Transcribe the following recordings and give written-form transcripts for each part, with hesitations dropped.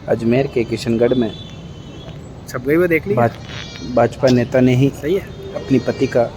अजमेर के किशनगढ़ में छप गई वो, देख ली। भाजपा नेता ने ही सही है। अपनी पति का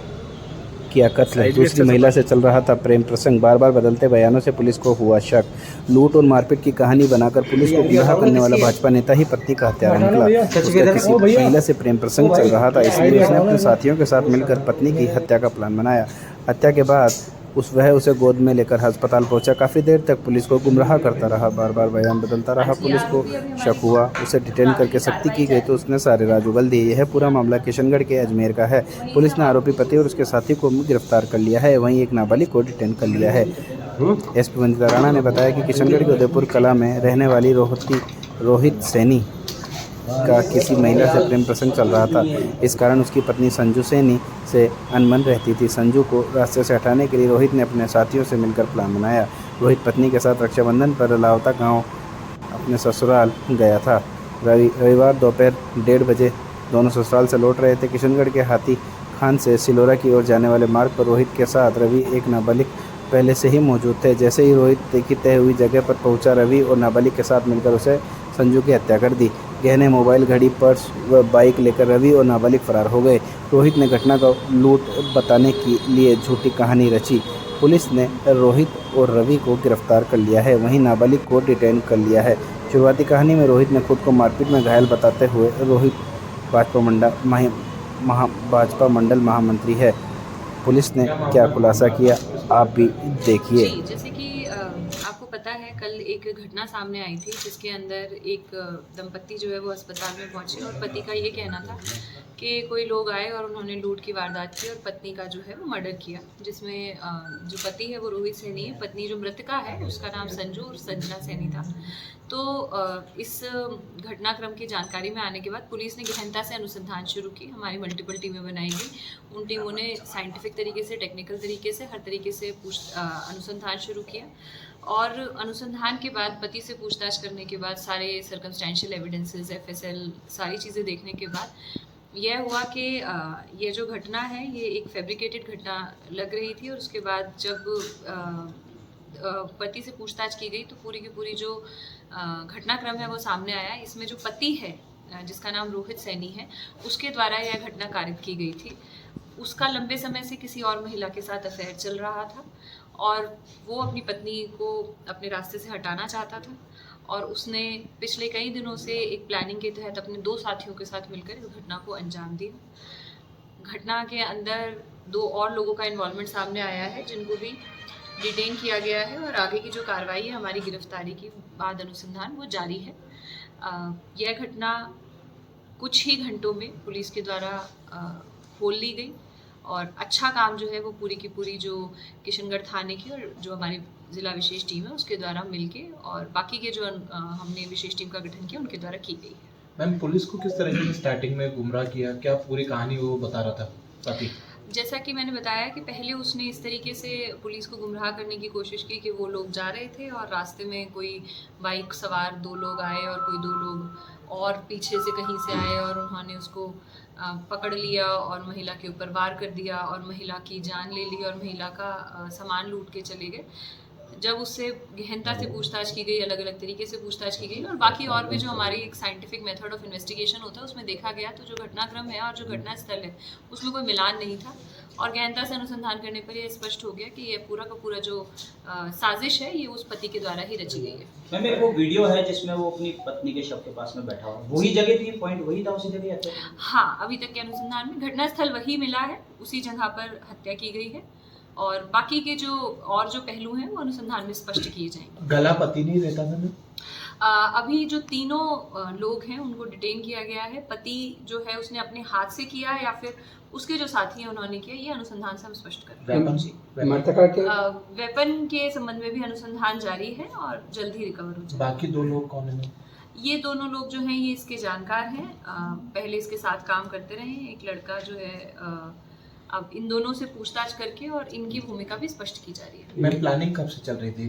किया कत्ल। साइज भी दूसरी अच्छा महिला छपा से चल रहा था प्रेम प्रसंग। बार बार बदलते बयानों से पुलिस को हुआ शक। लूट और मारपीट की कहानी बनाकर पुलिस को गुमराह करने वाला भाजपा नेता ही पत्नी का हत्यारा निकला। उसका किसी महिला से प्रेम प्रसंग चल रहा था, इसलिए उसने अपने साथियों के साथ मिलकर पत्नी की हत्या का प्लान बनाया। हत्या के बाद वह उसे गोद में लेकर अस्पताल पहुंचा। काफ़ी देर तक पुलिस को गुमराह करता रहा, बार बार बयान बदलता रहा। पुलिस को शक हुआ, उसे डिटेन करके सख्ती की गई तो उसने सारे राज उगल दिए। यह पूरा मामला किशनगढ़ के अजमेर का है। पुलिस ने आरोपी पति और उसके साथी को गिरफ्तार कर लिया है, वहीं एक नाबालिग को डिटेन कर लिया है। एसपी वंदिता राणा ने बताया कि किशनगढ़ के उदयपुर कला में रहने वाली रोहित सैनी का किसी महिला से प्रेम प्रसंग चल रहा था। इस कारण उसकी पत्नी संजू सैनी से अनबन रहती थी। संजू को रास्ते से हटाने के लिए रोहित ने अपने साथियों से मिलकर प्लान बनाया। रोहित पत्नी के साथ रक्षाबंधन पर लावता गांव अपने ससुराल गया था। रविवार दोपहर 1:30 बजे दोनों ससुराल से लौट रहे थे। किशनगढ़ के हाथी खान से सिलोरा की ओर जाने वाले मार्ग पर रोहित के साथ रवि, एक नाबालिग, पहले से ही मौजूद थे। जैसे ही रोहित की तय हुई जगह पर पहुंचा, रवि और नाबालिग के साथ मिलकर उसे संजू की हत्या कर दी। गहने, मोबाइल, घड़ी, पर्स व बाइक लेकर रवि और नाबालिग फरार हो गए। रोहित ने घटना का लूट बताने के लिए झूठी कहानी रची। पुलिस ने रोहित और रवि को गिरफ्तार कर लिया है, वहीं नाबालिग को डिटेन कर लिया है। शुरुआती कहानी में रोहित ने खुद को मारपीट में घायल बताते हुए रोहित भाजपा मंडल महामंत्री है। पुलिस ने क्या खुलासा किया, आप भी देखिए। जी, जैसे कि आपको पता है कल एक घटना सामने आई थी जिसके अंदर एक दंपत्ति जो है वो अस्पताल में पहुंचे और पति का ये कहना था कि कोई लोग आए और उन्होंने लूट की वारदात की और पत्नी का जो है वो मर्डर किया, जिसमें जो पति है वो रोहित सैनी है, पत्नी जो मृतका है उसका नाम संजू और संजना सैनी था। तो इस घटनाक्रम की जानकारी में आने के बाद पुलिस ने गहनता से अनुसंधान शुरू की। हमारी मल्टीपल टीमें बनाई गई। उन टीमों ने साइंटिफिक तरीके से, टेक्निकल तरीके से, हर तरीके से अनुसंधान शुरू किया और अनुसंधान के बाद पति से पूछताछ करने के बाद सारे सर्कमस्टेंशियल एविडेंसेस, एफएसएल, सारी चीज़ें देखने के बाद यह हुआ कि ये जो घटना है ये एक फैब्रिकेटेड घटना लग रही थी। और उसके बाद जब पति से पूछताछ की गई तो पूरी की पूरी जो घटनाक्रम है वो सामने आया। इसमें जो पति है जिसका नाम रोहित सैनी है, उसके द्वारा यह घटना कारित की गई थी। उसका लंबे समय से किसी और महिला के साथ अफेयर चल रहा था और वो अपनी पत्नी को अपने रास्ते से हटाना चाहता था और उसने पिछले कई दिनों से एक प्लानिंग के तहत अपने 2 साथियों के साथ मिलकर इस घटना को अंजाम दिया। घटना के अंदर 2 और लोगों का इन्वॉल्वमेंट सामने आया है जिनको भी डिटेन किया गया है और आगे की जो कार्रवाई है हमारी गिरफ्तारी के बाद अनुसंधान वो जारी है। यह घटना कुछ ही घंटों में पुलिस के द्वारा खोल ली गई और अच्छा काम जो है वो पूरी की पूरी जो किशनगढ़ थाने की और जो हमारी ज़िला विशेष टीम है उसके द्वारा मिलके और बाकी के जो हमने विशेष टीम का गठन किया उनके द्वारा की गई है। मैम, पुलिस को किस तरह से स्टार्टिंग में गुमराह किया, क्या पूरी कहानी वो बता रहा था पति? जैसा कि मैंने बताया कि पहले उसने इस तरीके से पुलिस को गुमराह करने की कोशिश की कि वो लोग जा रहे थे और रास्ते में कोई बाइक सवार 2 लोग आए और कोई 2 लोग और पीछे से कहीं से आए और उन्होंने उसको पकड़ लिया और महिला के ऊपर वार कर दिया और महिला की जान ले ली और महिला का सामान लूट के चले गए। जब उससे गहनता से पूछताछ की गई, अलग अलग तरीके से पूछताछ की गई और बाकी और भी जो हमारी एक साइंटिफिक मेथड ऑफ इन्वेस्टिगेशन होता है उसमें देखा गया तो जो घटनाक्रम है और जो घटनास्थल है उसमें कोई मिलान नहीं था और गहनता से अनुसंधान करने पर यह स्पष्ट हो गया कि ये पूरा का पूरा जो साजिश है ये उस पति के द्वारा ही रची गई है। मैम, एक वो वीडियो है जिसमें वो अपनी पत्नी के शव के पास में बैठा हुआ, वही जगह थी, पॉइंट वही था, उसी जगह हत्या? हाँ, अभी तक के अनुसंधान में घटनास्थल वही मिला है, उसी जगह पर हत्या की गई है और बाकी के जो पहलू हैं वो अनुसंधान में स्पष्ट किए जाएंगे। गला पति नहीं रहता था ना? अभी जो तीनों लोग हैं उनको डिटेन किया गया है। पति जो है उसने अपने हाथ से किया या फिर उसके जो साथी हैं उन्होंने किया, ये अनुसंधान से हम स्पष्ट कर रहे हैं। वेपन के संबंध में भी अनुसंधान जारी है और जल्द ही रिकवर हो जाएगा। बाकी 2 लोग कौन है? ये दोनों लोग जो हैं ये इसके जानकार हैं, पहले इसके साथ काम करते रहे हैं। एक लड़का जो है अब इन दोनों से पूछताछ करके और इनकी भूमिका भी स्पष्ट की जा रही है। मैं प्लानिंग कब से चल रही थी?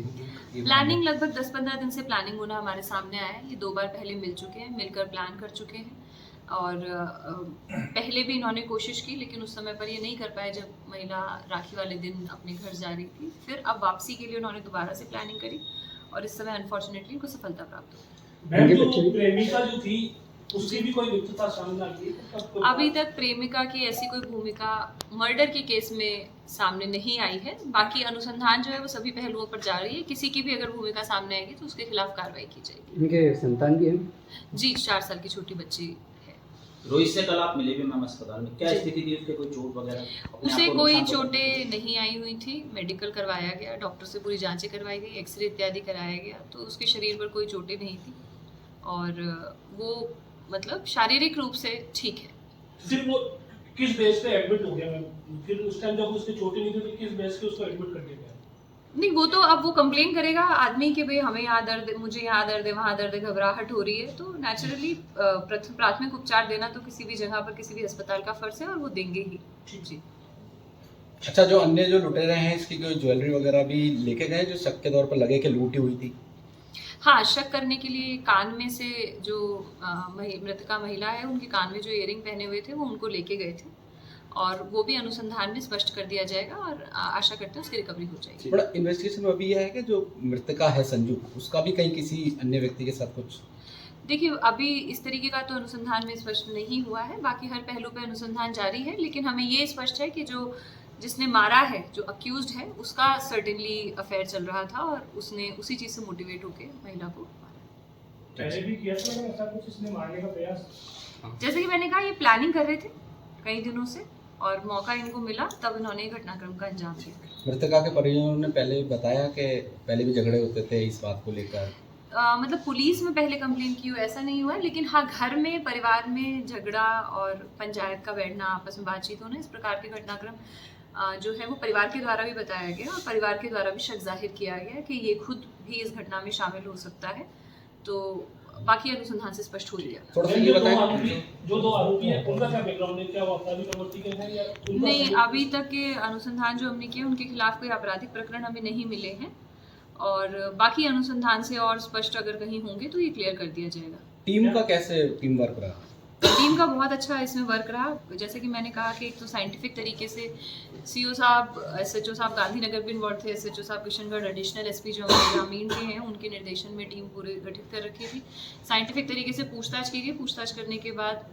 प्लानिंग लगभग 10-15 दिन से प्लानिंग होना हमारे सामने आया है। ये 2 बार पहले मिल चुके हैं, मिलकर प्लान कर चुके हैं और पहले भी इन्होंने कोशिश की लेकिन उस समय पर ये नहीं कर पाए जब महिला राखी वाले दिन अपने घर जा रही थी। फिर अब वापसी के लिए उन्होंने दोबारा से प्लानिंग करी और इस समय अनफॉर्चुनेटली इनको सफलता प्राप्त हुई। मैम जो प्रेमिका जो थी उसकी भी कोई गुप्तता सामने आई है? अभी तक प्रेमिका की ऐसी कोई भूमिका मर्डर के केस में सामने नहीं आई है। बाकी अनुसंधान जो है वो सभी पहलुओं पर जारी है। किसी की भी अगर भूमिका सामने आएगी तो उसके खिलाफ कार्रवाई की जाएगी। इनके संतान भी है जी, 4 साल की छोटी बच्ची है। रोहित से कल आप मिले भी मैम अस्पताल में, क्या स्थिति थी उसके, कोई चोट वगैरह? अपने उसे आप को कोई नुकसान चोटें नहीं आई हुई थी। मेडिकल करवाया गया, डॉक्टर से पूरी जांचें करवाई गई, एक्सरे इत्यादि कराया गया, तो उसके शरीर पर कोई चोटें नहीं थी और वो मतलब शारीरिक रूप से ठीक है। सिर्फ वो किस बेस पे एडमिट हो गया मैम? फिर उस टाइम जब उसके चोटें नहीं थी तो किस बेस पे उसको एडमिट कर दिया गया? नहीं, वो तो अब वो कंप्लेन करेगा आदमी कि भाई हमें यहाँ दर्द है, मुझे यहाँ दर्द है, वहाँ दर्द है, घबराहट हो रही है, तो नेचुरली प्राथमिक उपचार देना तो किसी भी जगह पर किसी भी अस्पताल का फर्ज है और वो देंगे ही। जी। अच्छा, जो अन्य जो लुटेरे हैं इसकी कोई ज्वेलरी वगैरह भी लेके गए जो शक के तौर पर लगे कि लूटी हुई थी? हाँ, शक करने के लिए कान में से जो मृतका महिला है उनके कान में जो इयरिंग पहने हुए थे वो उनको लेके गए थे और वो भी अनुसंधान में स्पष्ट कर दिया जाएगा और आशा करते हैं उसकी रिकवरी हो जाएगी। बड़ा इन्वेस्टिगेशन में अभी यह है कि जो मृतका है संजू, उसका भी कहीं किसी अन्य व्यक्ति के साथ कुछ? देखिए, अभी इस तरीके का तो अनुसंधान में स्पष्ट नहीं हुआ है। बाकी हर पहलू पे अनुसंधान जारी है, लेकिन हमें ये स्पष्ट है कि जो जिसने मारा है, जो अक्यूज्ड है, उसका सर्टेनली अफेयर चल रहा था और उसने उसी चीज़ से मोटिवेट होकर महिला को मारा। पहले भी किया था मैंने ऐसा कुछ इसने मारने का प्रयास? जैसे कि मैंने कहा, ये प्लानिंग कर रहे थे कई दिनों से और मौका इनको मिला तब इन्होंने घटनाक्रम का अंजाम दिया। मृतका के परिजनों ने पहले बताया कि पहले भी झगड़े होते थे इस बात को लेकर? मतलब पुलिस में पहले कंप्लेन की हो ऐसा नहीं हुआ, लेकिन हाँ, घर में परिवार में झगड़ा और पंचायत का बैठना, आपस में बातचीत होना, इस प्रकार के घटनाक्रम जो है वो परिवार के द्वारा भी बताया गया और परिवार के द्वारा भी शक जाहिर किया गया कि ये खुद भी इस घटना में शामिल हो सकता है। तो बाकी अनुसंधान से स्पष्ट हो गया। थोड़ा सा ये बताएं, जो दो आरोपी हैं उनका क्या बैकग्राउंड है? क्या वो अपराधी प्रवृत्ति के हैं या उनका नहीं, अभी तक के अनुसंधान जो हमने किए उनके खिलाफ कोई आपराधिक प्रकरण हमें नहीं मिले हैं और बाकी अनुसंधान से और स्पष्ट अगर कहीं होंगे तो ये क्लियर कर दिया जाएगा। टीम का कैसे टीम वर्क रहा? टीम का बहुत अच्छा इसमें वर्क रहा। जैसे कि मैंने कहा कि एक तो साइंटिफिक तरीके से सीओ साहब, एसएचओ साहब गांधीनगर भी इन्वॉल्व थे, एसएचओ साहब किशनगढ़, एडिशनल एसपी जो हमारे ग्रामीण के हैं उनके निर्देशन में टीम पूरे गठित कर रखी थी। साइंटिफिक तरीके से पूछताछ की गई। पूछताछ करने के बाद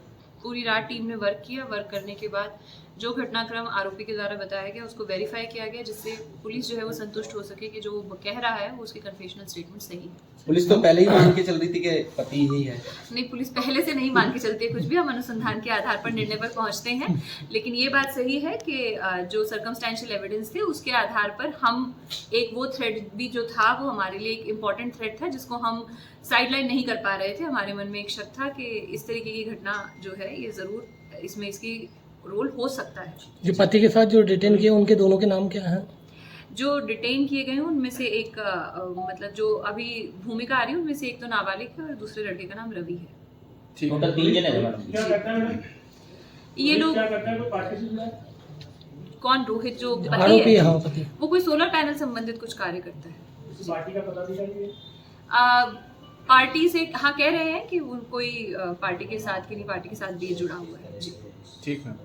पूरी रात टीम ने वर्क किया। वर्क करने के बाद जो घटनाक्रम आरोपी के द्वारा बताया गया उसको वेरीफाई किया गया, जिससे पुलिस जो है वो संतुष्ट हो सके कि जो वो कह रहा है वो उसकी कन्फेशनल स्टेटमेंट सही है। पुलिस तो पहले ही मान के चल रही थी कि पति ही है। नहीं, पुलिस पहले से नहीं मान के चलती है कुछ भी। हम अनुसंधान के आधार पर निर्णय पर पहुंचते हैं, लेकिन ये बात सही है कि जो सर्कमस्टेंशियल एविडेंस थे उसके आधार पर हम एक वो थ्रेड भी जो था वो हमारे लिए एक इम्पॉर्टेंट थ्रेड था जिसको हम साइडलाइन नहीं कर पा रहे थे। हमारे मन में एक शक था कि इस तरीके की घटना जो है ये ज़रूर इसमें इसकी रोल हो सकता है। जो पति के साथ जो डिटेन किए उनके दोनों के नाम क्या हैं? क्या डिटेन किए गए हैं उनमें से एक मतलब जो अभी भूमिका आ रही है उनमें से एक तो नाबालिग है और दूसरे लड़के का नाम रवि है। टोटल 3 जने थे मैडम। क्या करता है मैडम? ये लोग क्या करता है? कोई पार्टी से जुड़ा है? कौन? रोहित जो पति आरोपी है, हाँ पति। वो कोई सोलर पैनल संबंधित कुछ कार्य करता है। इस पार्टी का पदाधिकारी है? पार्टी से हाँ कह रहे हैं कि वो कोई पार्टी के साथ की नहीं, पार्टी के साथ भी जुड़ा हुआ है। जी ठीक है।